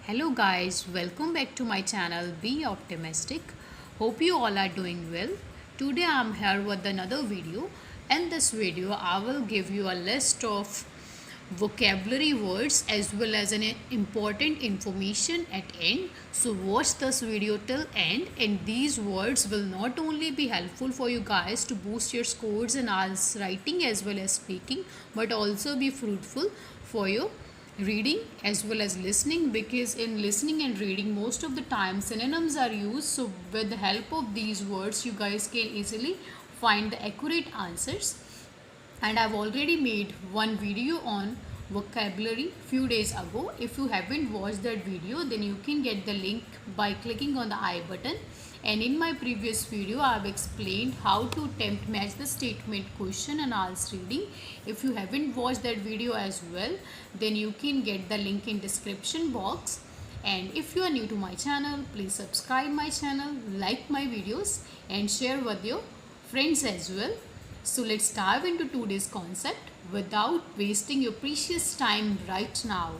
Hello guys, welcome back to my channel Be Optimistic. Hope you all are doing well. Today I am here with another video. In this video I will give you a list of vocabulary words as well as an important information at end. So watch this video till end, and these words will not only be helpful for you guys to boost your scores in IELTS writing as well as speaking, but also be fruitful for you reading as well as listening, because in listening and reading most of the time synonyms are used. So with the help of these words you guys can easily find the accurate answers, and I've already made one video on vocabulary few days ago. If you haven't watched that video, then you can get the link by clicking on the I button. And in my previous video I have explained how to attempt match the statement question and IELTS reading. If you haven't watched that video as well, then you can get the link in description box. And if you are new to my channel, please subscribe my channel, like my videos and share with your friends as well. So let's dive into today's concept without wasting your precious time right now.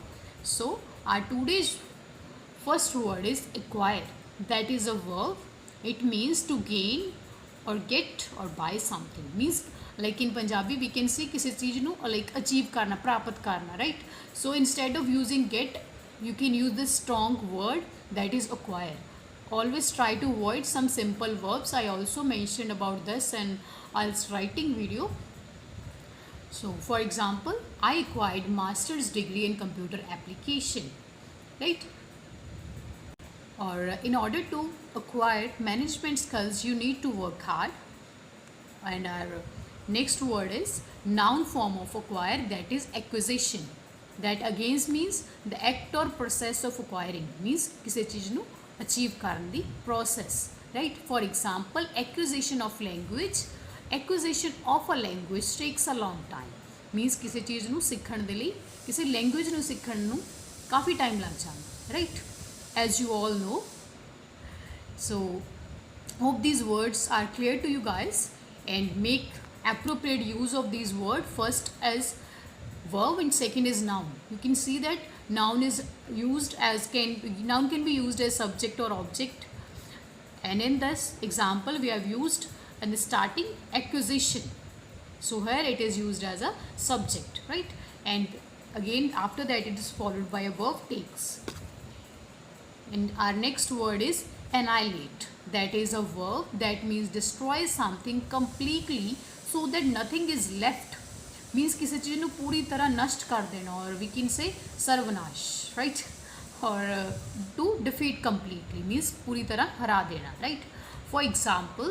So our today's first word is acquire. That is a verb. It means to gain or get or buy something. Means like in Punjabi we can say किसी चीज़ नू like achieve करना, प्राप्त करना, right? So instead of using get, you can use this strong word that is acquire. Always try to avoid some simple verbs. I also mentioned about this in IELTS writing video. So for example, I acquired master's degree in computer application, right? Or in order to acquire management skills you need to work hard. And our next word is noun form of acquire, that is acquisition. That again means the act or process of acquiring, means किसी चीज़ नू achieve करने दी process, right? For example, acquisition of language. Acquisition of a language takes a long time, means किसी चीज़ नू सीखण दे लई, किसी language नू सीखण नू काफ़ी time लग जाता, right? As you all know. So hope these words are clear to you guys, and make appropriate use of these words. First as verb and second is noun. You can see that noun is used as noun can be used as subject or object, and in this example we have used in the starting acquisition. So here it is used as a subject, right? And again after that it is followed by a verb takes. And our next word is annihilate. That is a verb that means destroy something completely so that nothing is left. Means किसी चीज़ को पूरी तरह नष्ट कर देना, और we can say सर्वनाश, right? Or to defeat completely means पूरी तरह हरा देना, right? For example,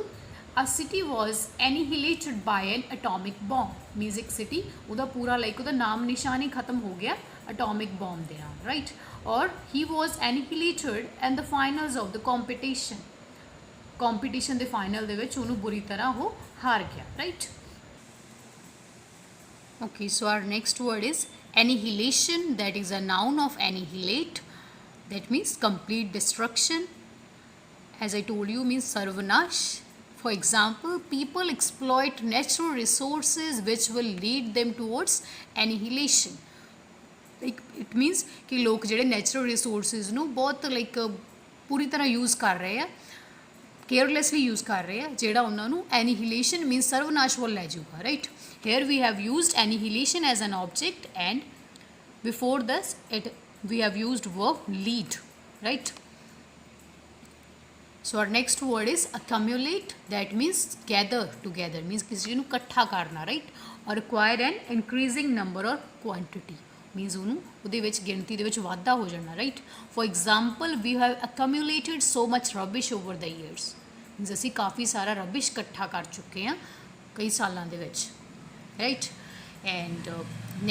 a city was annihilated by an atomic bomb. Means एक city उदा पूरा like उदा नाम निशान ही खत्म हो गया atomic bomb देना, right? Or he was annihilated in the finals of the competition. Competition the final ਦੇ ਵਿੱਚ ਉਹਨੂੰ ਬੁਰੀ ਤਰ੍ਹਾਂ ਉਹ ਹਾਰ ਗਿਆ, right? Okay, so our next word is annihilation. That is a noun of annihilate. That means complete destruction. As I told you, means sarvanash. For example, people exploit natural resources which will lead them towards annihilation. Like it means कि लोग ਜਿਹੜੇ natural resources ਨੂੰ ਬਹੁਤ like ਪੂਰੀ ਤਰ੍ਹਾਂ use ਕਰ ਰਹੇ ਆ, carelessly use ਕਰ ਰਹੇ ਆ, ਜਿਹੜਾ ਉਹਨਾਂ ਨੂੰ annihilation means ਸਰਵਨਾਸ਼ ਵੱਲ ਲੈ ਜਾਊਗਾ, right? Here we have used annihilation as an object, and before this we have used verb lead, right? So our next word is accumulate. That means gather together, means किसी ਨੂੰ ਇਕੱਠਾ ਕਰਨਾ, right? Or acquire an increasing number or quantity, means ਉਹਨੂੰ ਉਹਦੇ ਵਿੱਚ ਗਿਣਤੀ ਦੇ ਵਿੱਚ ਵਾਧਾ ਹੋ ਜਾਣਾ, right? For example, we have accumulated so much rubbish over the years. means ਅਸੀਂ ਕਾਫੀ ਸਾਰਾ rubbish ਇਕੱਠਾ ਕਰ ਚੁੱਕੇ ਹਾਂ ਕਈ ਸਾਲਾਂ ਦੇ ਵਿੱਚ, right? And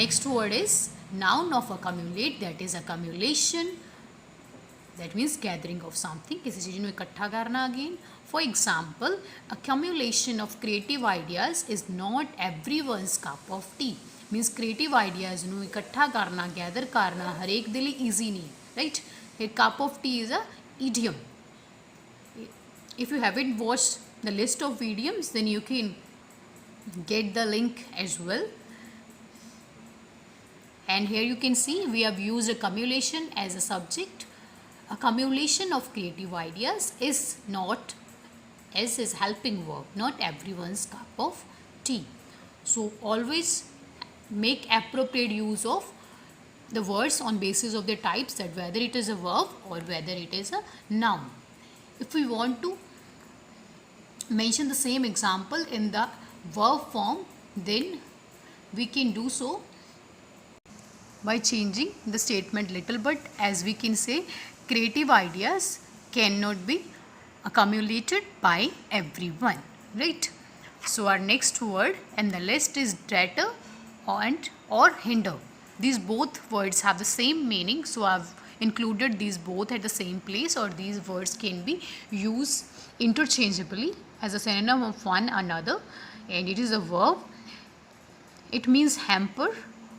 next word is noun of accumulate. That is accumulation. That means gathering of something, किसी चीज़ ਨੂੰ ਇਕੱਠਾ करना again. For example, accumulation of creative ideas is not everyone's cup of tea. Means creative ideas ਨੂੰ ਇਕੱਠਾ करना, gather करना ਹਰੇਕ ਦੇ ਲਈ easy ਨਹੀਂ, right? A cup of tea is a idiom. If you haven't watched the list of idioms, then you can get the link as well. And here you can see we have used accumulation as a subject, accumulation of creative ideas is not S is helping verb, not everyone's cup of tea. So always make appropriate use of the words on basis of the types, that whether it is a verb or whether it is a noun. If we want to mention the same example in the verb form, then we can do so by changing the statement little bit, as we can say creative ideas cannot be accumulated by everyone, right? So our next word in the list is deter and or hinder. These both words have the same meaning, so I've included these both at the same place, or these words can be used interchangeably as a synonym of one another, and it is a verb. It means hamper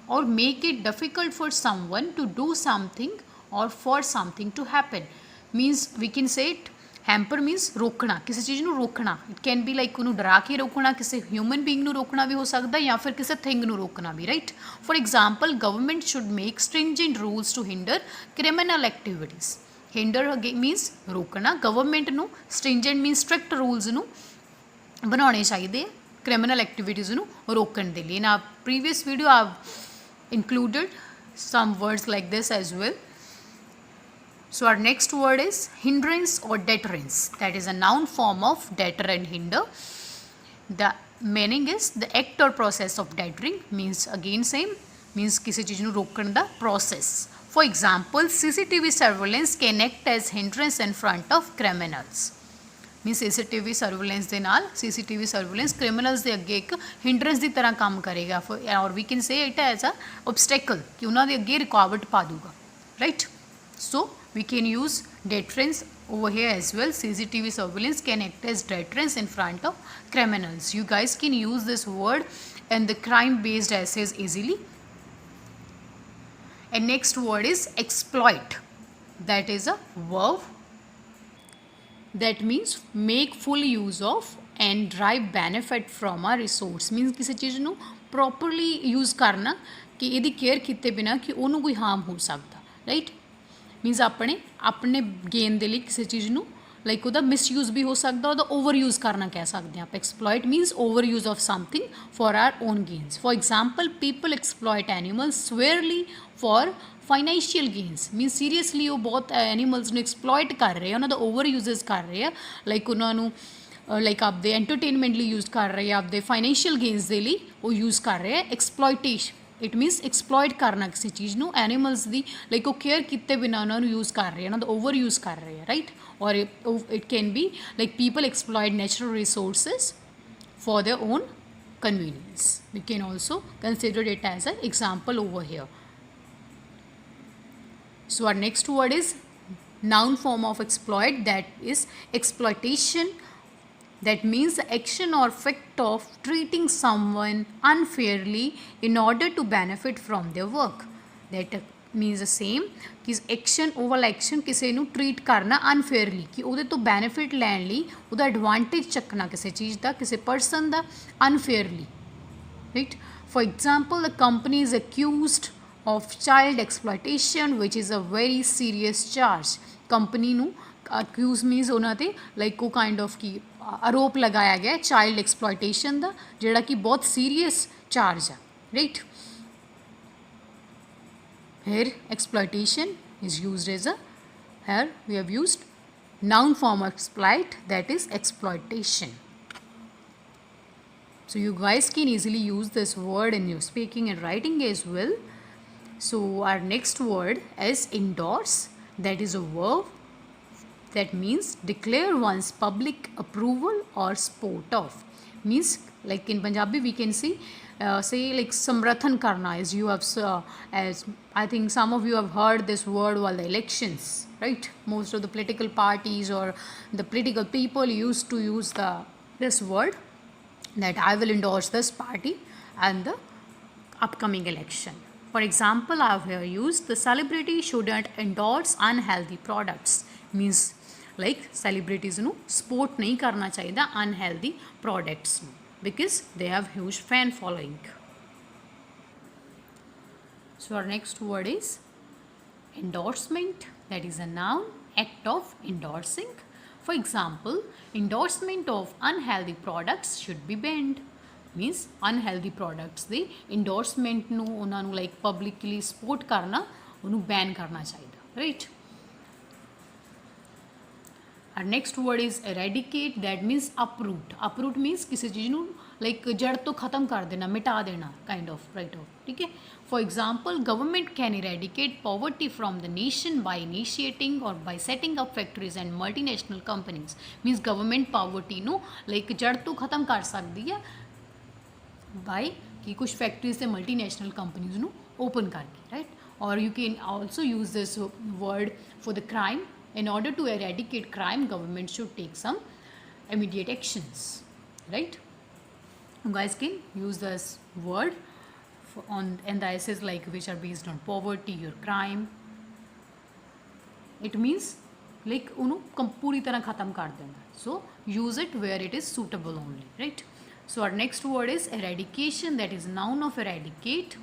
or make it difficult for someone to do something or for something to happen. Means we can say it hamper मीनस रोकना, किसी चीज़ ਨੂੰ रोकना. It can be like ਉਹਨੂੰ ਡਰਾ ਕੇ रोकना, किसी human being ਨੂੰ रोकना भी हो सकता है, या फिर किसी थिंग ਨੂੰ रोकना भी, right. For example government should make stringent rules to hinder criminal activities. Hinder means रोकना, गवर्नमेंट ਨੂੰ स्ट्रिंजेंट मीनस स्ट्रिक्ट रूल्स ਨੂੰ बनाने चाहिए क्रिमिनल एक्टिविटीज़ ਨੂੰ रोकने के लिए. ना previous video I included some words like this as well. So our next word is hindrance or deterrence. That is a noun form of deter and hinder. The meaning is the act or process of deterring, means again same, means किसी चीज़ ਨੂੰ रोकने ਦਾ process. For example, CCTV surveillance can act as hindrance in front of criminals. मीनस CCTV surveillance के नाल CCTV surveillance criminals के अगे एक hindrance की तरह काम करेगा, और we can say it as a obstacle कि उन्होंने अगे रुकावट पा दूगा, right. So we can use deterrence over here as well. CCTV surveillance can act as deterrence in front of criminals. You guys can use this word in the crime based essays easily. And next word is exploit. That is a verb. That means make full use of and derive benefit from a resource. Means किसी चीज़ ਨੂੰ properly use करना कि ਇਹਦੀ care ਕੀਤੇ बिना कि ਉਹਨੂੰ कोई harm हो सकता, right. मीनस अपने गेन के लिए किसी चीज़ ਨੂੰ लाइक ਉਹਦਾ मिसयूज भी हो सकता, ਉਹਦਾ ओवर यूज करना कह सकते हैं आप. Exploit means over use of something for our own gains. For example people exploit animals severely for financial gains. Means seriously वो बहुत एनिमल्स ਨੂੰ एक्सप्लॉइट कर रहे हैं, उन्होंने ओवर यूजेस कर रहे हैं, लाइक उन्होंने लाइक आपके एंटरटेनमेंट लिए यूज कर रहे हैं, आपके फाइनेंशियल गेन्स के लिए वो यूज कर रहे हैं. एक्सप्लॉइटेशन इट मीनस एक्सप्लॉइट करना किसी चीज़ ਨੂੰ एनिमल्स की, लाइक वो केयर किए बिना उन्होंने यूज कर रहे हैं, उन्होंने ओवर यूज कर रहे हैं, राइट. और it can be like people exploit natural resources for their own convenience. We can also consider it as an example over here. So our next word is noun form of exploit, that is exploitation. That means the action or fact of treating someone unfairly in order to benefit from their work. That means the same कि action Oval action किसी ਨੂੰ treat करना unfairly कि ਉਹਦੇ ਤੋਂ benefit ਲੈਣ ਲਈ ਉਹਦਾ ਐਡਵਾਂਟੇਜ ਚੱਕਣਾ ਕਿਸੇ ਚੀਜ਼ ਦਾ, ਕਿਸੇ ਪਰਸਨ ਦਾ unfairly, right. For example the company is accused of child exploitation which is a very serious charge. Company ਨੂੰ अक्यूज मीनस उन्होंने लाइक वो काइंड ऑफ की आरोप लगाया गया चाइल्ड एक्सप्लॉइटेशन का, जोड़ा कि बहुत सीरीयस चार्ज है, right. Here exploitation is used as a, here we have used noun form of exploit, that is exploitation. So you guys can easily use this word in your speaking and writing as well. So our next word is endorse. That is a verb. That means declare one's public approval or support of. Means like in Punjabi we can see say like samrathan karna, as you have as I think some of you have heard this word while the elections, right. Most of the political parties or the political people used to use this word, that I will endorse this party and the upcoming election. For example, I have here used the celebrity shouldn't endorse unhealthy products. Means like celebrities ਨੂੰ support नहीं करना चाहिए unhealthy products ਨੂੰ, because they have huge fan following. So our next word is endorsement. that is a noun, act of endorsing. For example, endorsement of unhealthy products should be banned. Means unhealthy products ਦੇ endorsement ਨੂੰ ਉਹਨਾਂ ਨੂੰ like publicly support ਕਰਨਾ ਉਹਨੂੰ ban ਕਰਨਾ ਚਾਹੀਦਾ, right? Our next word is eradicate, that means uproot. Uproot means किसी चीज़ ਨੂੰ like जड़ तो ख़त्म कर देना, मिटा देना kind of, right? ठीक है. For example, government can eradicate poverty from the nation by initiating or by setting up factories and multinational companies. Means government poverty ਨੂੰ like जड़ तो ख़त्म कर सकती है by कि कुछ factories से multinational companies ਨੂੰ open करके, right? Or you can also use this word for the crime. In order to eradicate crime, government should take some immediate actions, right? You guys can use this word on and the essays like which are based on poverty or crime. It means like उन्हों पूरी तरह ख़त्म कर देना. So use it where it is suitable only, right? So our next word is eradication, that is noun of eradicate.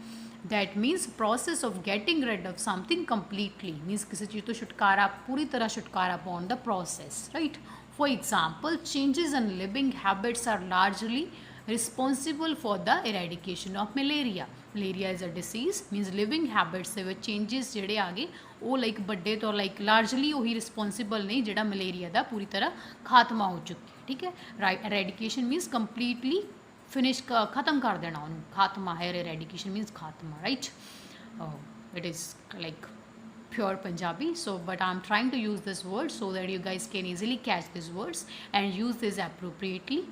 That means process of getting rid of something completely. Means किसी चीज़ तो छुटकारा, पूरी तरह छुटकारा पाने the process, right? For example, changes in living habits are largely responsible for the eradication of malaria. Malaria is a disease. Means living habits ਦੇ ਵਿੱਚ changes ਜਿਹੜੇ आ गए ਉਹ like ਵੱਡੇ ਤੌਰ like largely ਉਹੀ responsible ਨਹੀਂ ਜਿਹੜਾ ਮਲੇਰੀਆ ਦਾ ਪੂਰੀ ਤਰ੍ਹਾਂ ਖਾਤਮਾ ਹੋ ਚੁੱਕੀ ਹੈ, ਠੀਕ ਹੈ. Right, eradication means completely finish ख़त्म कर देना उन खात्मा है. eradication means खात्मा, right? It is like pure Punjabi, so but I'm trying to use this word so that you guys can easily catch these words and use this appropriately.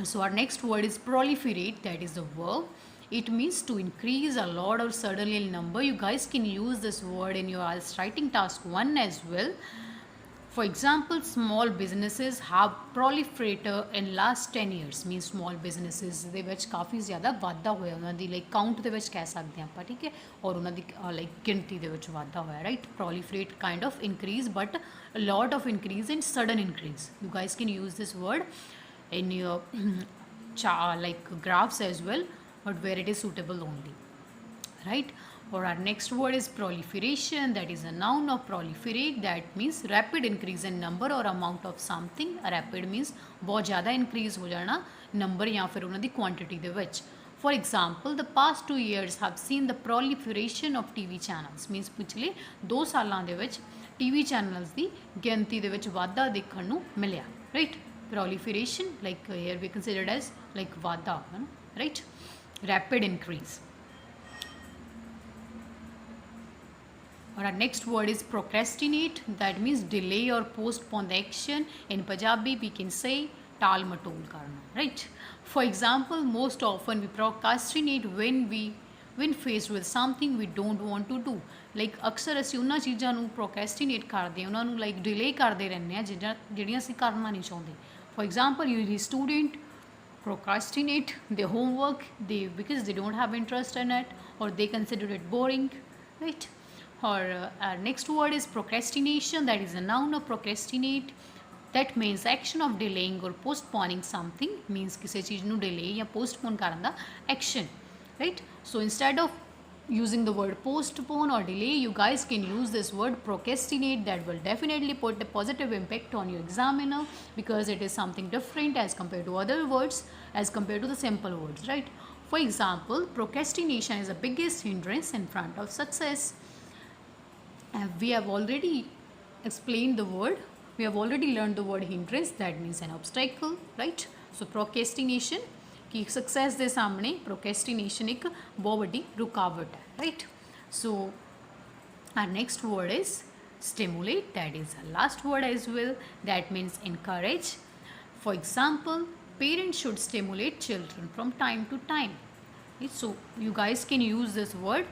So our next word is proliferate, that is the verb. It means to increase a lot or suddenly in number. You guys can use this word in your IELTS writing task 1 as well. For example, small businesses have proliferated in last 10 years. Means small businesses ਦੇ ਵਿੱਚ ਕਾਫੀ ਜ਼ਿਆਦਾ ਵਾਧਾ ਹੋਇਆ ਉਹਨਾਂ ਦੀ like count ਦੇ ਵਿੱਚ ਕਹਿ ਸਕਦੇ ਹਾਂ ਆਪਾਂ, ਠੀਕ ਹੈ, ਔਰ ਉਹਨਾਂ ਦੀ like ਗਿਣਤੀ ਦੇ ਵਿੱਚ ਵਾਧਾ ਹੋਇਆ, right? Proliferate kind of increase, but a lot of increase and sudden increase. You guys can use this word in your like graphs as well, but where it is suitable only, right? Or our next word is proliferation, that is a noun of proliferate. That means rapid increase in number or amount of something. Rapid means बहुत ज़्यादा increase हो जाना number या फिर उन्होंने दी quantity they which. For example, the past 2 years have seen the proliferation of TV channels. Means पिछले 2 सालां दे विच TV channels दी गिनती दे विच वाधा देखण नूं मिलिया, right? Proliferation like here we considered as like वाधा, right? Rapid increase. Or our next word is procrastinate. That means delay or postpone the action. In Punjabi we can say टाल मटोल करना, right? For example, most often we procrastinate when faced with something we don't want to do. Like अक्सर ਅਸੀਂ ਉਹਨਾਂ ਚੀਜ਼ਾਂ ਨੂੰ procrastinate ਕਰਦੇ ਹਾਂ, ਉਹਨਾਂ ਨੂੰ like delay ਕਰਦੇ ਰਹਿੰਦੇ ਹਾਂ ਜਿਹੜੀਆਂ ਅਸੀਂ ਕਰਨਾ ਨਹੀਂ ਚਾਹੁੰਦੇ. For example, usually student procrastinate their homework because they don't have interest in it or they consider it boring, right? Or our next word is procrastination, that is a noun of procrastinate. That means action of delaying or postponing something. Means किसी चीज़ ਨੂੰ delay या postpone ਕਰਨ ਦਾ action, right? So instead of using the word postpone or delay, you guys can use this word procrastinate. That will definitely put a positive impact on your examiner because it is something different as compared to other words, as compared to the simple words, right? For example, procrastination is the biggest hindrance in front of success. We have already explained the word, we have already learned the word hindrance, that means an obstacle, right? So procrastination कि success ਦੇ ਸਾਹਮਣੇ procrastination एक बहुत बड़ी रुकावट है, right? So our next word is stimulate, that is the last word as well. That means encourage. For example, parents should stimulate children from time to time. So you guys can use this word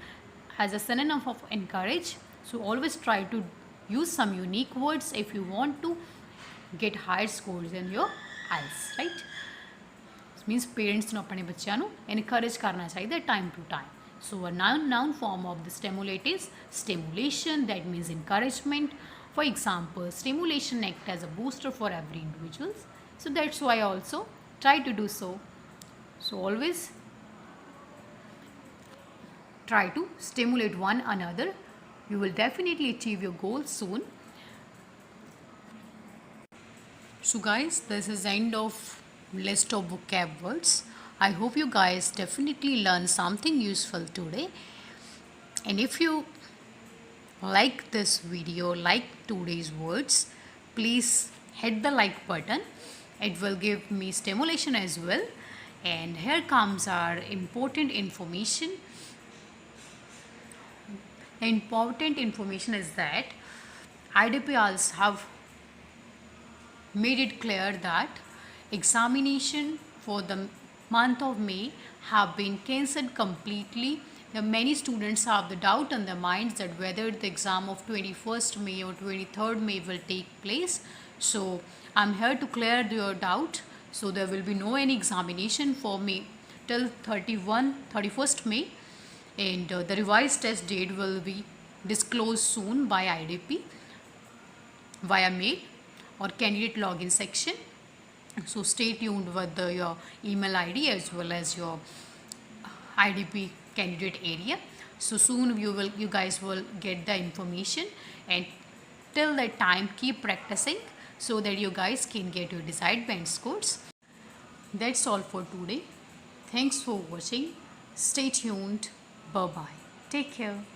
as a synonym of encourage. So always try to use some unique words if you want to get higher scores in your IELTS, right? It means parents ਨੂੰ ਆਪਣੇ ਬੱਚਿਆਂ ਨੂੰ encourage ਕਰਨਾ ਚਾਹੀਦਾ time to time. So a noun form of the stimulate is stimulation, that means encouragement. For example, stimulation act as a booster for every individual. So that's why I also try to do so. So always try to stimulate one another You will definitely achieve your goals soon. So guys, this is end of list of vocab words. I hope you guys definitely learn something useful today. And if you like this video, like today's words, please hit the like button. It will give me stimulation as well. And here comes our important information. The important information is that IDPRs have made it clear that examination for the month of May have been cancelled completely. Many students have the doubt in their minds that whether the exam of 21st May or 23rd May will take place. So I'm here to clear your doubt. So there will be no any examination for May till 31st May, and the revised test date will be disclosed soon by IDP via mail or candidate login section. So stay tuned with your email ID as well as your IDP candidate area. So soon you guys will get the information, and till that time keep practicing so that you guys can get your desired band scores. That's all for today. Thanks for watching. Stay tuned. Bye bye. Take care.